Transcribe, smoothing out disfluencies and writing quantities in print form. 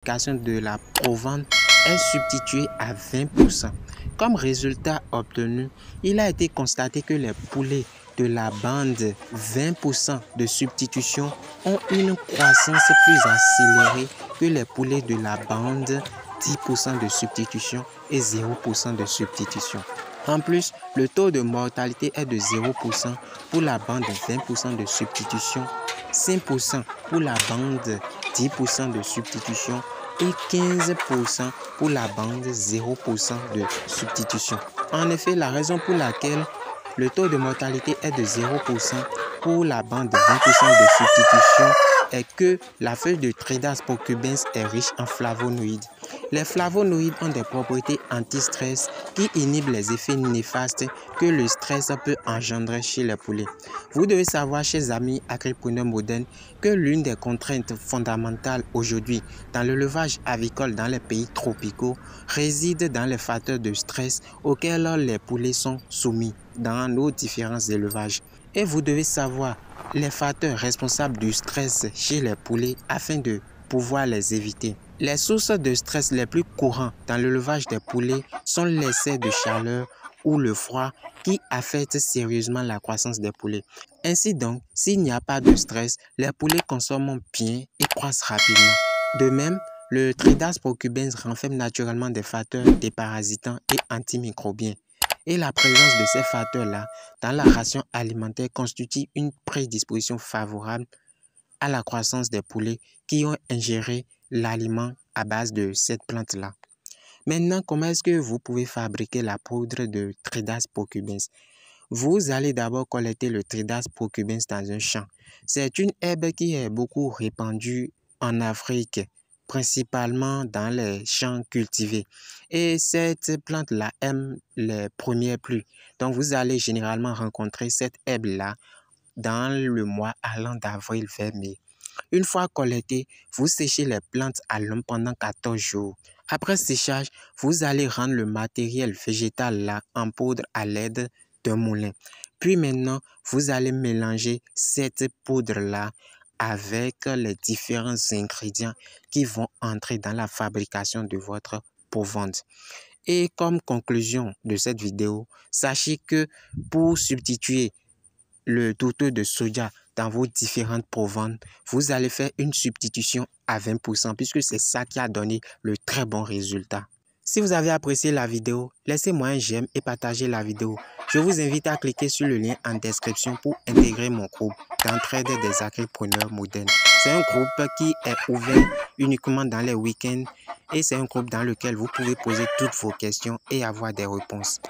de la provente est substituée à 20%. Comme résultat obtenu, il a été constaté que les poulets de la bande 20% de substitution ont une croissance plus accélérée que les poulets de la bande 10% de substitution et 0% de substitution. En plus, le taux de mortalité est de 0% pour la bande 20% de substitution, 5% pour la bande 10% de substitution et 15% pour la bande 0% de substitution. En effet, la raison pour laquelle le taux de mortalité est de 0% pour la bande 20% de substitution est que la feuille de Tridas purpurens est riche en flavonoïdes. Les flavonoïdes ont des propriétés anti-stress qui inhibent les effets néfastes que le stress peut engendrer chez les poulets. Vous devez savoir, chers amis agripreneurs modernes, que l'une des contraintes fondamentales aujourd'hui dans l'élevage avicole dans les pays tropicaux réside dans les facteurs de stress auxquels les poulets sont soumis dans nos différents élevages. Et vous devez savoir les facteurs responsables du stress chez les poulets afin de pouvoir les éviter. Les sources de stress les plus courantes dans l'élevage des poulets sont l'excès de chaleur ou le froid qui affectent sérieusement la croissance des poulets. Ainsi donc, s'il n'y a pas de stress, les poulets consomment bien et croissent rapidement. De même, le Tridas purpurens renferme naturellement des facteurs déparasitants et antimicrobiens. Et la présence de ces facteurs-là dans la ration alimentaire constitue une prédisposition favorable à la croissance des poulets qui ont ingéré l'aliment à base de cette plante-là. Maintenant, comment est-ce que vous pouvez fabriquer la poudre de Tridas purpurens? Vous allez d'abord collecter le Tridas purpurens dans un champ. C'est une herbe qui est beaucoup répandue en Afrique, principalement dans les champs cultivés. Et cette plante-là aime les premières pluies. Donc, vous allez généralement rencontrer cette herbe-là dans le mois allant d'avril vers mai. Une fois collectée, vous séchez les plantes à l'ombre pendant 14 jours. Après séchage, vous allez rendre le matériel végétal là en poudre à l'aide d'un moulin. Puis maintenant, vous allez mélanger cette poudre-là avec les différents ingrédients qui vont entrer dans la fabrication de votre provente. Et comme conclusion de cette vidéo, sachez que pour substituer le tourteau de soja dans vos différentes proventes, vous allez faire une substitution à 20% puisque c'est ça qui a donné le très bon résultat. Si vous avez apprécié la vidéo, laissez-moi un j'aime et partagez la vidéo. Je vous invite à cliquer sur le lien en description pour intégrer mon groupe d'entraide des agripreneurs modernes. C'est un groupe qui est ouvert uniquement dans les week-ends et c'est un groupe dans lequel vous pouvez poser toutes vos questions et avoir des réponses.